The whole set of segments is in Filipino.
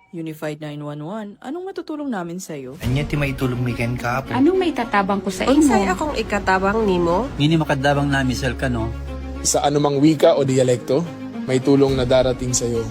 Unified 911, anong matutulong namin sa'yo? Anya ti maitulong mi ken kapo. Anong may tatabang ko sa Unsay imo? akong ikatabang nimo? Ngini makadabang na misal ka no. Sa anumang wika o dialekto, may tulong na darating sa iyo.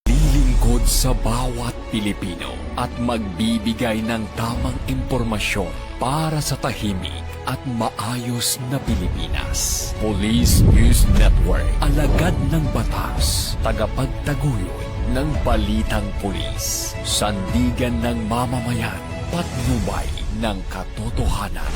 Lilingkod sa bawat Pilipino at magbibigay ng tamang impormasyon para sa tahimik at maayos na Pilipinas. Police News Network, alagad ng batas, tagapagtaguyod ng balitang pulis, sandigan ng mamamayan, patnubay ng katotohanan.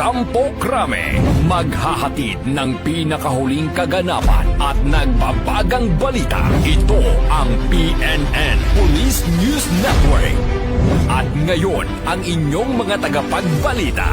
Kampo Krame, maghahatid ng pinakahuling kaganapan at nagbabagang balita. Ito ang PNN Police News Network. At ngayon, ang inyong mga tagapagbalita.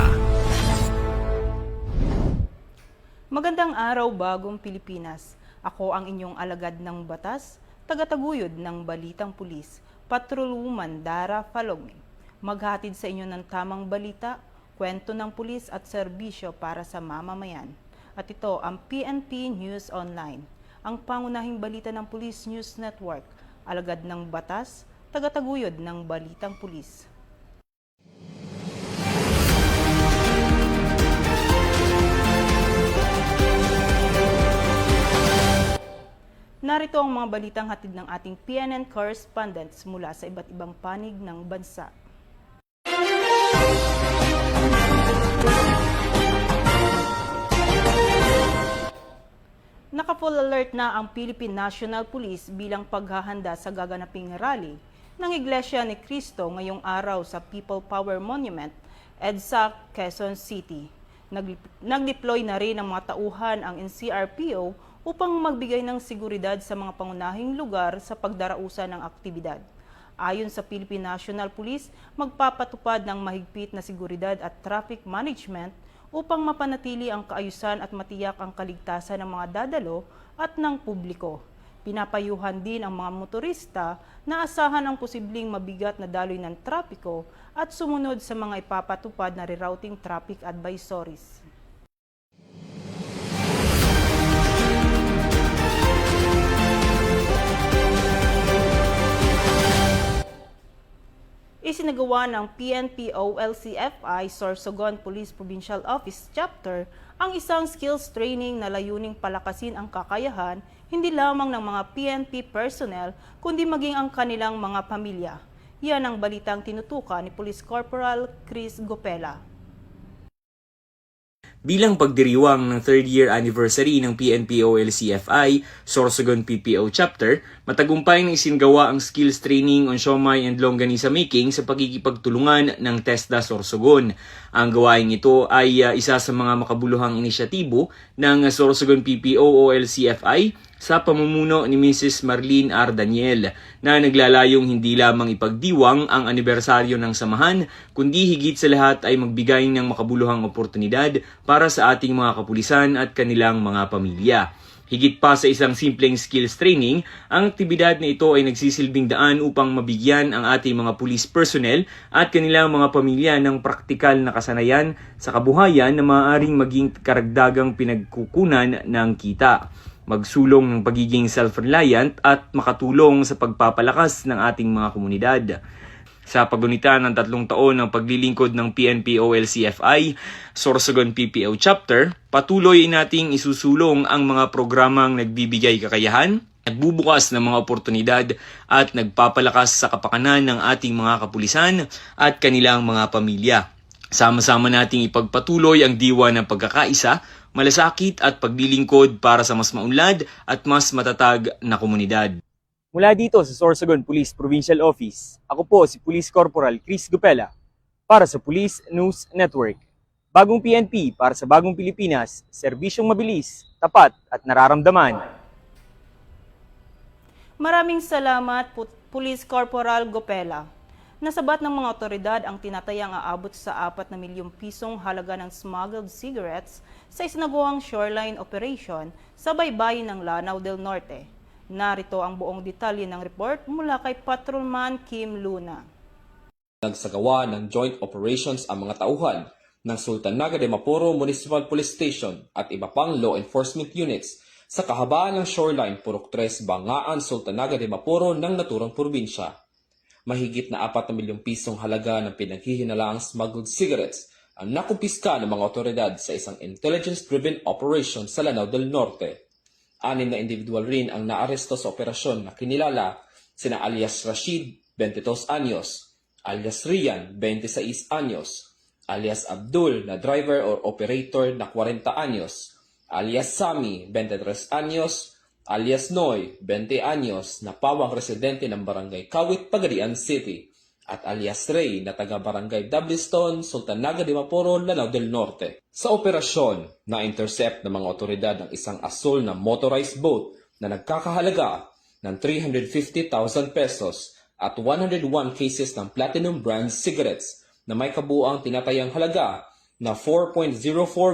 Magandang araw, bagong Pilipinas. Ako ang inyong alagad ng batas, tagataguyod ng balitang pulis, Patrolwoman Dara Falogme. Maghatid sa inyo ng tamang balita, kwento ng pulis at serbisyo para sa mamamayan. At ito ang PNP News Online, ang pangunahing balita ng Police News Network, alagad ng batas, tagataguyod ng balitang pulis. Narito ang mga balitang hatid ng ating PNN correspondents mula sa iba't ibang panig ng bansa. Naka-full alert na ang Philippine National Police bilang paghahanda sa gaganaping rally ng Iglesia ni Cristo ngayong araw sa People Power Monument, EDSA, Quezon City. Nag-deploy na rin ang mga tauhan ang NCRPO upang magbigay ng seguridad sa mga pangunahing lugar sa pagdarausan ng aktibidad. Ayon sa Philippine National Police, magpapatupad ng mahigpit na seguridad at traffic management upang mapanatili ang kaayusan at matiyak ang kaligtasan ng mga dadalo at ng publiko. Pinapayuhan din ang mga motorista na asahan ang posibleng mabigat na daloy ng trapiko at sumunod sa mga ipapatupad na rerouting traffic advisories. Isinagawa ng PNP-OLCFI Sorsogon Police Provincial Office Chapter ang isang skills training na layuning palakasin ang kakayahan hindi lamang ng mga PNP personnel kundi maging ang kanilang mga pamilya. Yan ang balitang tinutukan ni Police Corporal Chris Gopela. Bilang pagdiriwang ng 3rd year anniversary ng PNP-OLCFI, Sorsogon PPO Chapter, matagumpay na isingawa ang skills training on siomai and longganisa making sa pagkikipagtulungan ng TESDA Sorsogon. Ang gawaing ito ay isa sa mga makabuluhang inisyatibo ng Sorsogon PPO-OLCFI sa pamumuno ni Mrs. Marlene R. Daniel na naglalayong hindi lamang ipagdiwang ang anibersaryo ng samahan kundi higit sa lahat ay magbigay ng makabuluhang oportunidad para sa ating mga kapulisan at kanilang mga pamilya. Higit pa sa isang simpleng skills training, ang aktibidad na ito ay nagsisilbing daan upang mabigyan ang ating mga police personnel at kanilang mga pamilya ng praktikal na kasanayan sa kabuhayan na maaaring maging karagdagang pinagkukunan ng kita, magsulong ng pagiging self-reliant at makatulong sa pagpapalakas ng ating mga komunidad. Sa pagunita ng 3 taon ng paglilingkod ng PNP-OLCFI, Sorsogon PPO Chapter, patuloy nating isusulong ang mga programang nagbibigay kakayahan, nagbubukas ng mga oportunidad at nagpapalakas sa kapakanan ng ating mga kapulisan at kanilang mga pamilya. Sama-sama nating ipagpatuloy ang diwa ng pagkakaisa, malasakit at paglilingkod para sa mas maunlad at mas matatag na komunidad. Mula dito sa Sorsogon Police Provincial Office, ako po si Police Corporal Chris Gopela para sa Police News Network. Bagong PNP para sa bagong Pilipinas, serbisyong mabilis, tapat at nararamdaman. Maraming salamat, Police Corporal Gopela. Nasabat ng mga otoridad ang tinatayang aabot sa 4 na milyong pisong halaga ng smuggled cigarettes sa isinagawang shoreline operation sa baybayin ng Lanao del Norte. Narito ang buong detalye ng report mula kay Patrolman Kim Luna. Nagsagawa ng joint operations ang mga tauhan ng Sultanaga de Maporo Municipal Police Station at iba pang law enforcement units sa kahabaan ng shoreline Purok 3, Bangaan, Sultanaga de Maporo ng naturang probinsya. Mahigit na 4 na milyong pisong halaga ng pinaghihinalaang smuggled cigarettes ang nakumpiska ng mga otoridad sa isang intelligence-driven operation sa Lanao del Norte. 6 na individual rin ang naaresto sa operasyon na kinilala sina alias Rashid, 22 anyos, alias Rian, 26 anyos, alias Abdul na driver or operator na 40 anyos, alias Sami, 23 anyos, alias Noy, 20 anyos na pawang residente ng Barangay Kawit, Pagadian City, at alias Ray na taga-Barangay Dablistone, Sultanaga de Maporo, Lanao del Norte. Sa operasyon, na-intercept ng mga otoridad ang isang asol na motorized boat na nagkakahalaga ng 350,000 pesos at 101 cases ng Platinum brand cigarettes na may kabuuang tinatayang halaga na 4.04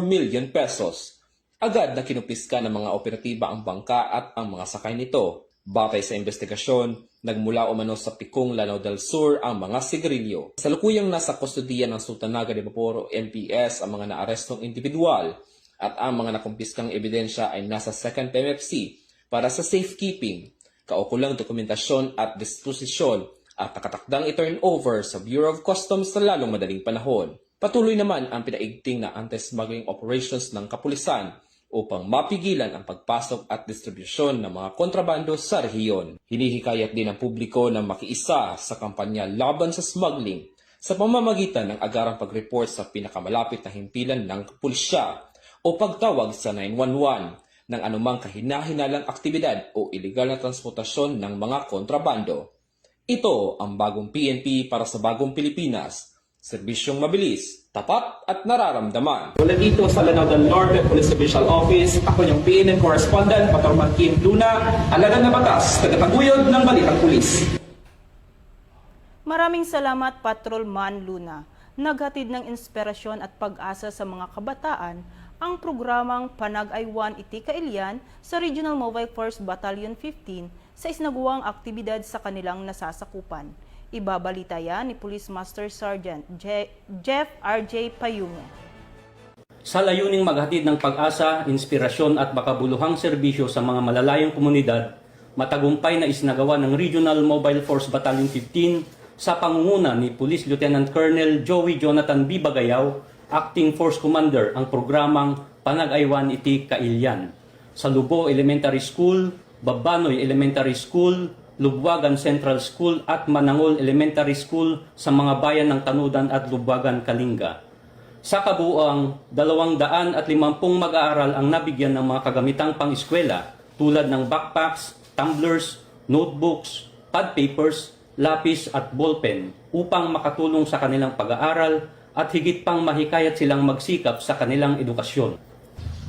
million pesos. Agad na kinupiska ng mga operatiba ang bangka at ang mga sakay nito. Batay sa investigasyon, nagmula umano sa Pikong, Lanao del Sur ang mga sigarilyo. Salukuyang nasa kustodiya ng Sultanaga de Maporo NPS ang mga naarestong individual at ang mga nakumpiskang ebidensya ay nasa 2nd MFC para sa safekeeping, kaukulang dokumentasyon at disposisyon at nakatakdang i-turn over sa Bureau of Customs sa lalong madaling panahon. Patuloy naman ang pinaigting na anti-smuggling operations ng kapulisan upang mapigilan ang pagpasok at distribusyon ng mga kontrabando sa rehiyon. Hinihikayat din ang publiko na makiisa sa kampanya laban sa smuggling sa pamamagitan ng agarang pag-report sa pinakamalapit na himpilan ng pulisya o pagtawag sa 911 ng anumang kahinahinalang aktibidad o iligal na transportasyon ng mga kontrabando. Ito ang bagong PNP para sa bagong Pilipinas. Serbisyong mabilis, tapat at nararamdaman. Mula dito sa Lanao del Norte Police Official Office, ako yung PNN Correspondent, Patrolman Kim Luna, alagad na batas, tagataguyod ng Balitang Pulis. Maraming salamat, Patrolman Luna. Naghatid ng inspirasyon at pag-asa sa mga kabataan ang programang Panagaywan Iti Kailian sa Regional Mobile Force Battalion 15 sa isinaguang aktibidad sa kanilang nasasakupan. Ibabalita yan ni Police Master Sergeant Jeff R.J. Payumo. Sa layuning maghatid ng pag-asa, inspirasyon at makabuluhang serbisyo sa mga malalayong komunidad, matagumpay na isinagawa ng Regional Mobile Force Battalion 15 sa pangunguna ni Police Lieutenant Colonel Joey Jonathan B. Bagayaw, Acting Force Commander, ang programang Panagaywan Iti Kailian sa Lubo Elementary School, Babanoy Elementary School, Lubwagan Central School at Manangol Elementary School sa mga bayan ng Tanudan at Lubwagan, Kalinga. Sa kabuuang 250 mag-aaral ang nabigyan ng mga kagamitang pang-eskwela tulad ng backpacks, tumblers, notebooks, pad papers, lapis at ballpen upang makatulong sa kanilang pag-aaral at higit pang mahikayat silang magsikap sa kanilang edukasyon.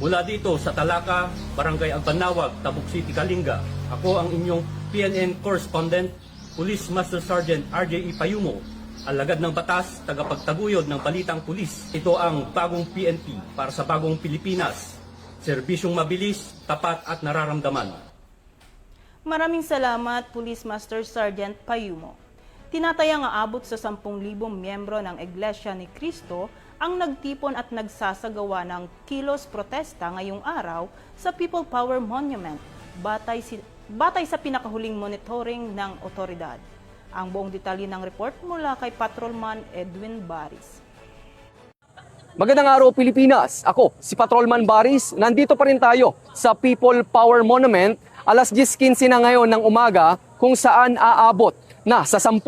Mula dito sa Talaka, Barangay Agbanawag, Tabuk City, Kalinga, ako ang inyong PNN Correspondent, Police Master Sergeant R.J. Payumo, alagad ng batas, tagapagtaguyod ng Balitang Pulis. Ito ang bagong PNP para sa bagong Pilipinas. Serbisyong mabilis, tapat at nararamdaman. Maraming salamat, Police Master Sergeant Payumo. Tinatayang aabot sa 10,000 miyembro ng Iglesia ni Cristo ang nagtipon at nagsasagawa ng kilos protesta ngayong araw sa People Power Monument, batay sa pinakahuling monitoring ng otoridad. Ang buong detalye ng report mula kay Patrolman Edwin Baris. Magandang araw, Pilipinas! Ako, si Patrolman Baris. Nandito pa rin tayo sa People Power Monument. Alas 10:15 na ngayon ng umaga kung saan aabot na sa 10,000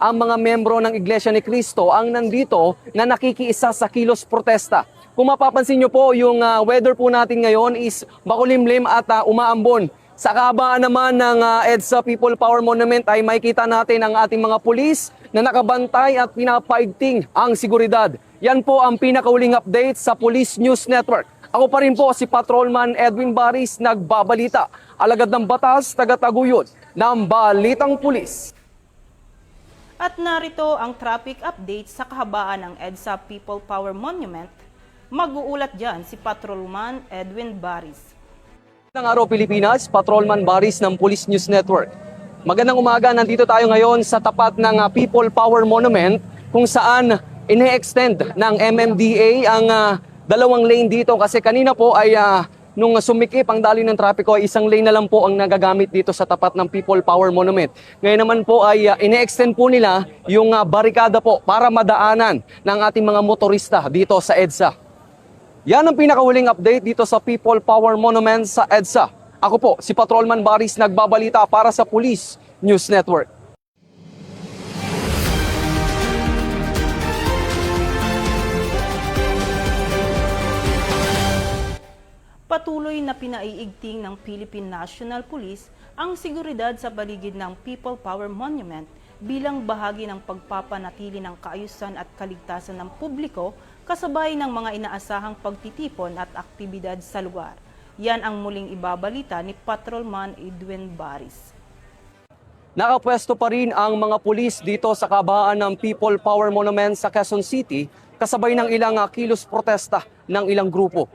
ang mga membro ng Iglesia ni Cristo ang nandito na nakikiisa sa kilos protesta. Kung mapapansin nyo po, yung weather po natin ngayon is makulimlim at umaambon. Sa kahabaan naman ng EDSA People Power Monument ay makikita natin ang ating mga pulis na nakabantay at pinapaigting ang seguridad. Yan po ang pinakauling update sa Police News Network. Ako pa rin po si Patrolman Edwin Baris, nagbabalita. Alagad ng batas, tagataguyod ng Balitang Pulis. At narito ang traffic update sa kahabaan ng EDSA People Power Monument. Mag-uulat dyan si Patrolman Edwin Baris. Magandang araw, Pilipinas, Patrolman Baris ng Police News Network. Magandang umaga, nandito tayo ngayon sa tapat ng People Power Monument kung saan ine-extend ng MMDA ang dalawang lane dito kasi kanina po ay nung sumikip ang daloy ng trapiko ay isang lane na lang po ang nagagamit dito sa tapat ng People Power Monument. Ngayon naman po ay ine-extend po nila yung barikada po para madaanan ng ating mga motorista dito sa EDSA. Yan ang pinakahuling update dito sa People Power Monument sa EDSA. Ako po, si Patrolman Baris, nagbabalita para sa Police News Network. Patuloy na pinaiigting ng Philippine National Police ang seguridad sa paligid ng People Power Monument bilang bahagi ng pagpapanatili ng kaayusan at kaligtasan ng publiko kasabay ng mga inaasahang pagtitipon at aktibidad sa lugar. Yan ang muling ibabalita ni Patrolman Edwin Baris. Nakapwesto pa rin ang mga pulis dito sa kahabaan ng People Power Monument sa Quezon City kasabay ng ilang kilos protesta ng ilang grupo.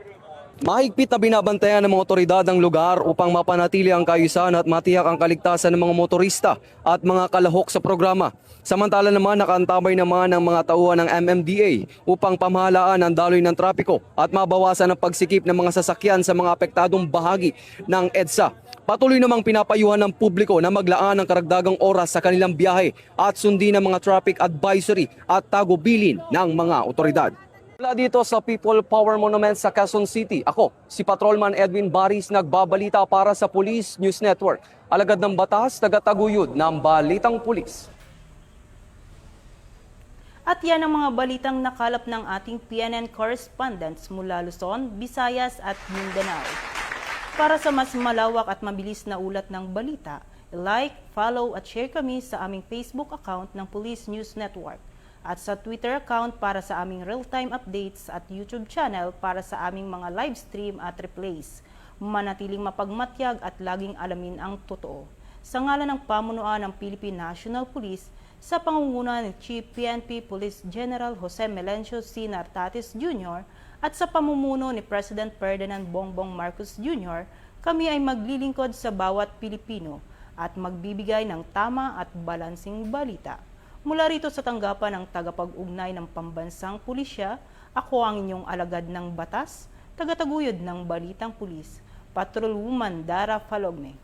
Mahigpit na binabantayan ng mga otoridad ang lugar upang mapanatili ang kaayusan at matiyak ang kaligtasan ng mga motorista at mga kalahok sa programa. Samantala naman nakaantabay naman ang mga tauhan ng MMDA upang pamahalaan ang daloy ng trapiko at mabawasan ang pagsikip ng mga sasakyan sa mga apektadong bahagi ng EDSA. Patuloy namang pinapayuhan ng publiko na maglaan ng karagdagang oras sa kanilang biyahe at sundin ang mga traffic advisory at tagubilin ng mga otoridad. Mula dito sa People Power Monument sa Quezon City, ako, si Patrolman Edwin Baris, nagbabalita para sa Police News Network. Alagad ng batas, tagataguyod ng Balitang Pulis. At yan ang mga balitang nakalap ng ating PNN correspondents mula Luzon, Visayas at Mindanao. Para sa mas malawak at mabilis na ulat ng balita, like, follow at share kami sa aming Facebook account ng Police News Network at sa Twitter account para sa aming real-time updates at YouTube channel para sa aming mga live stream at replays. Manatiling mapagmatyag at laging alamin ang totoo. Sa ngalan ng pamunuan ng Philippine National Police, sa pangunguna ni Chief PNP Police General Jose Melencio C. Nartatis Jr. at sa pamumuno ni President Ferdinand Bongbong Marcos Jr., kami ay maglilingkod sa bawat Pilipino at magbibigay ng tama at balansing balita. Mula rito sa tanggapan ng tagapag-ugnay ng Pambansang Pulisya, ako ang inyong alagad ng batas, tagataguyod ng Balitang Pulis, Patrolwoman Dara Falogne.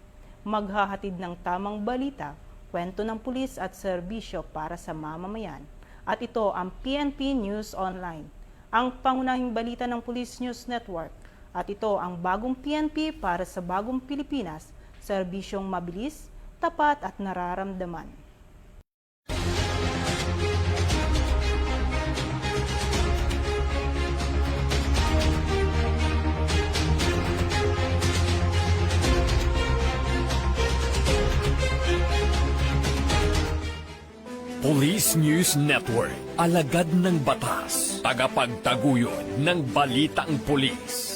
Maghahatid ng tamang balita, kwento ng pulis at serbisyo para sa mamamayan. At ito ang PNP News Online, ang pangunahing balita ng Police News Network. At ito ang bagong PNP para sa bagong Pilipinas, serbisyong mabilis, tapat at nararamdaman. Police News Network, alagad ng batas, tagapagtaguyod ng balitang pulis.